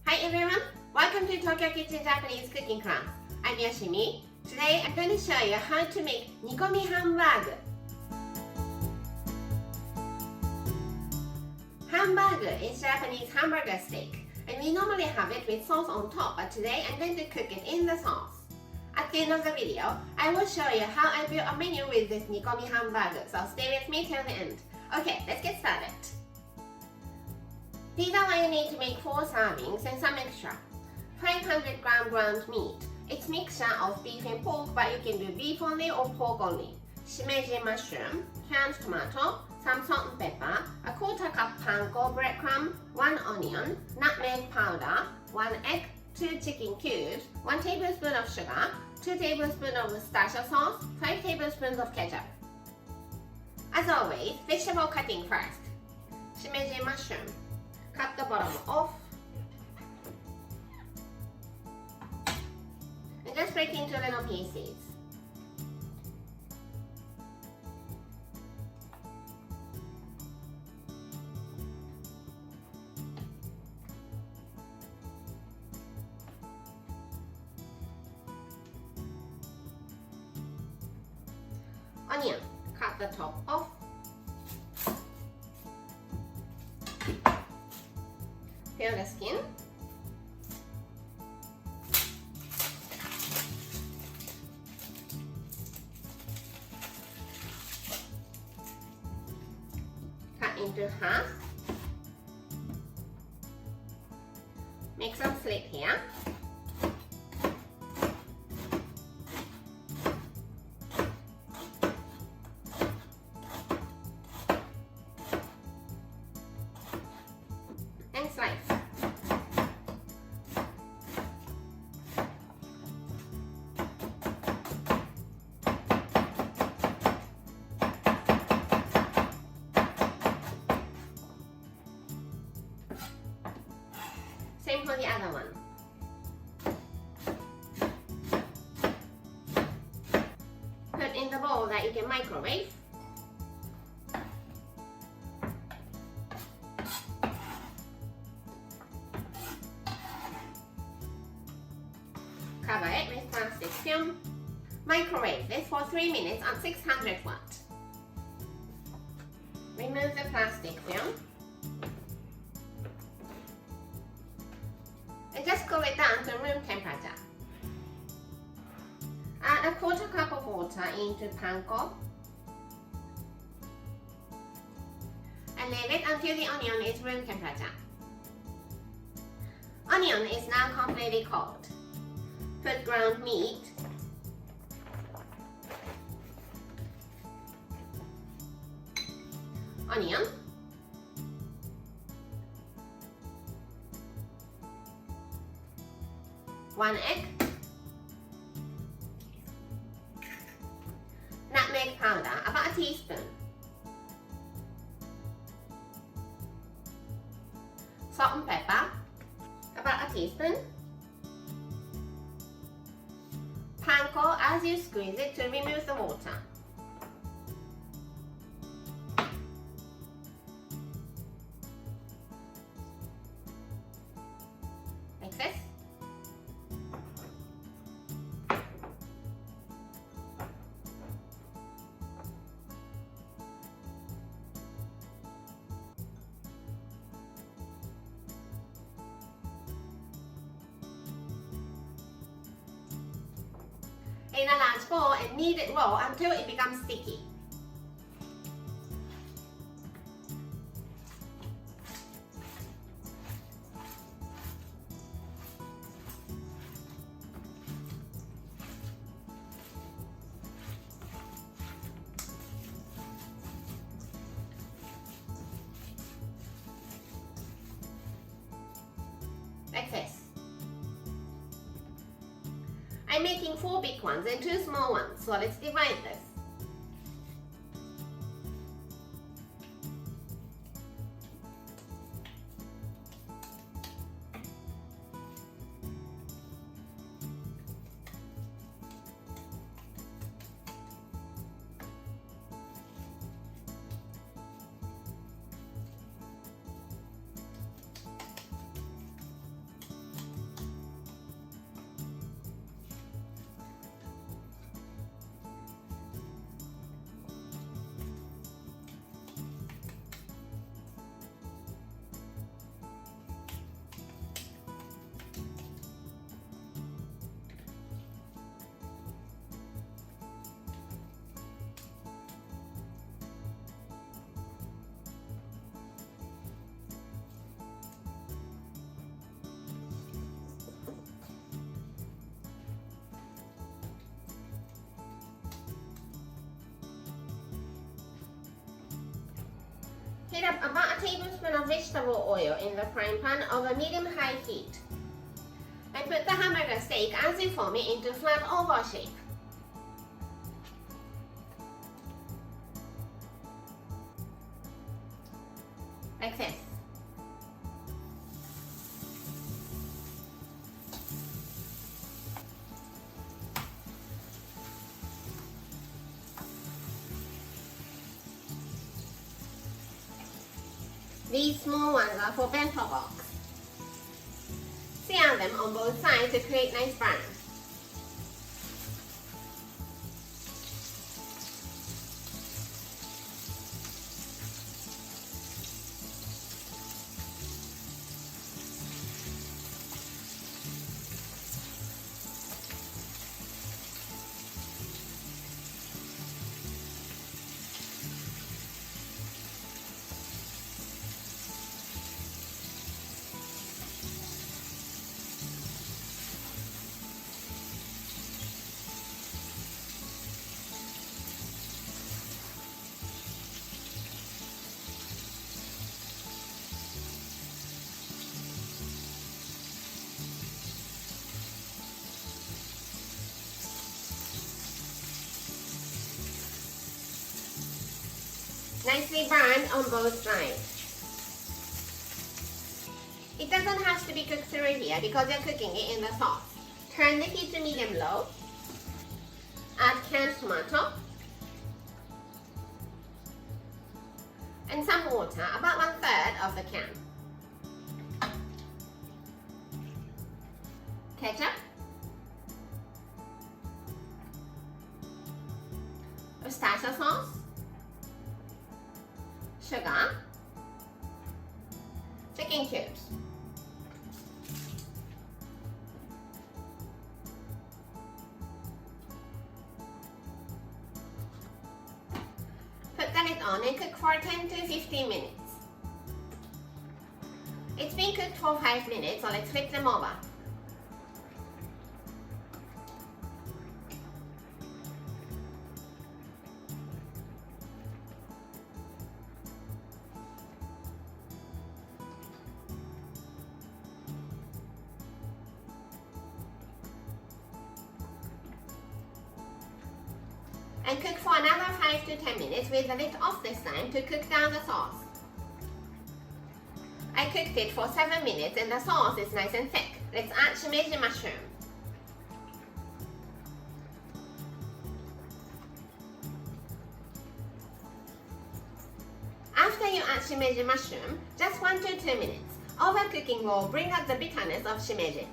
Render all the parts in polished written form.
Hi everyone, welcome to Tokyo Kitchen Japanese cooking class. I'm Yoshimi. Today I'm going to show you how to make Nikomi Hambagu. Hambagu is Japanese hamburger steak, and we normally have it with sauce on top, but today I'm going to cook it in the sauce. At the end of the video, I will show you how I built a menu with this Nikomi Hambagu, so stay with me till the end. Okay, let's get started. These are what you need to make 4 servings and some extra. 500 gram ground meat. It's mixture of beef and pork, but you can do beef only or pork only. Shimeji mushroom, canned tomato, some salt and pepper, a quarter cup panko breadcrumb, 1 onion, nutmeg powder, 1 egg, 2 chicken cubes, 1 tablespoon of sugar, 2 tablespoons of Worcestershire sauce, 5 tablespoons of ketchup. As always, vegetable cutting first. Shimeji mushroom. Cut the bottom off and just break into little pieces. Onion, cut the top off. Peel the skin. Cut into half. Make some slit here. And slice. Same for the other one. Put in the bowl that you can microwave. Cover it with plastic film. Microwave this for 3 minutes on 600 watt. Remove the plastic film. And just cool it down to room temperature. Add a quarter cup of water into panko. And leave it until the onion is room temperature. Onion is now completely cold. Put ground meat, onion, one egg, nutmeg powder, about a teaspoon, salt and pepper, about a teaspoon, panko as you squeeze it to remove the water. Like this. In a large bowl and knead it well until it becomes sticky. Like this. I'm making 4 big ones and 2 small ones, so let's divide this. Heat up about a tablespoon of vegetable oil in the frying pan over medium-high heat. And put the hamburger steak as you form it into flat oval shape. Like this. These small ones are for bento box. Sear them on both sides to create nice brown. Nicely browned on both sides. It doesn't have to be cooked through here because you're cooking it in the sauce. Turn the heat to medium-low. Add canned tomato. And some water, about 1/3 of the can. Ketchup. Worcestershire sauce. Sugar, chicken cubes. Put the lid on and cook for 10 to 15 minutes. It's been cooked for 5 minutes, so let's flip them over. And cook for another 5 to 10 minutes with the lid off this time to cook down the sauce. I cooked it for 7 minutes and the sauce is nice and thick. Let's add shimeji mushroom. After you add shimeji mushroom, just 1 to 2 minutes. Overcooking will bring out the bitterness of shimeji.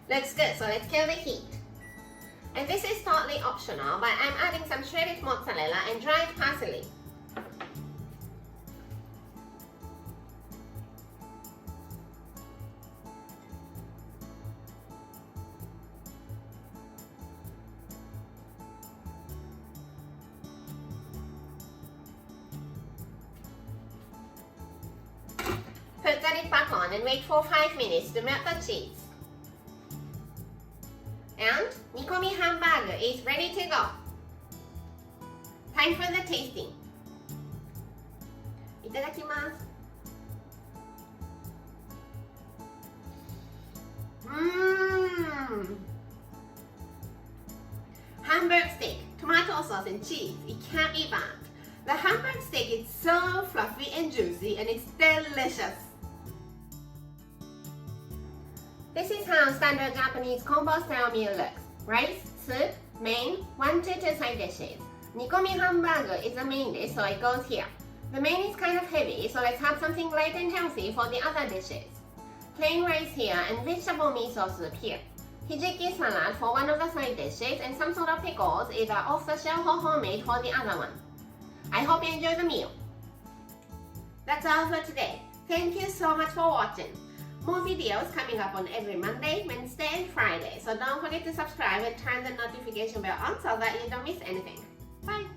Looks good, so let's kill the heat. And this is totally optional, but I'm adding some shredded mozzarella and dried parsley. Put the lid back on and wait for 5 minutes to melt the cheese. And Nikomi Hamburger is ready to go. Time for the tasting. いただきます。Hamburger steak, tomato sauce and cheese. It can't be bad. The Hamburger steak is so fluffy and juicy and it's delicious. This is how standard Japanese combo style meal looks. Rice, soup, main, 1 to 2 side dishes. Nikomi Hamburger is the main dish, so it goes here. The main is kind of heavy, so let's have something light and healthy for the other dishes. Plain rice here and vegetable miso soup here. Hijiki salad for one of the side dishes and some sort of pickles, either off the shelf or homemade for the other one. I hope you enjoy the meal. That's all for today. Thank you so much for watching. More videos coming up on every Monday, Wednesday, and Friday. So don't forget to subscribe and turn the notification bell on so that you don't miss anything. Bye!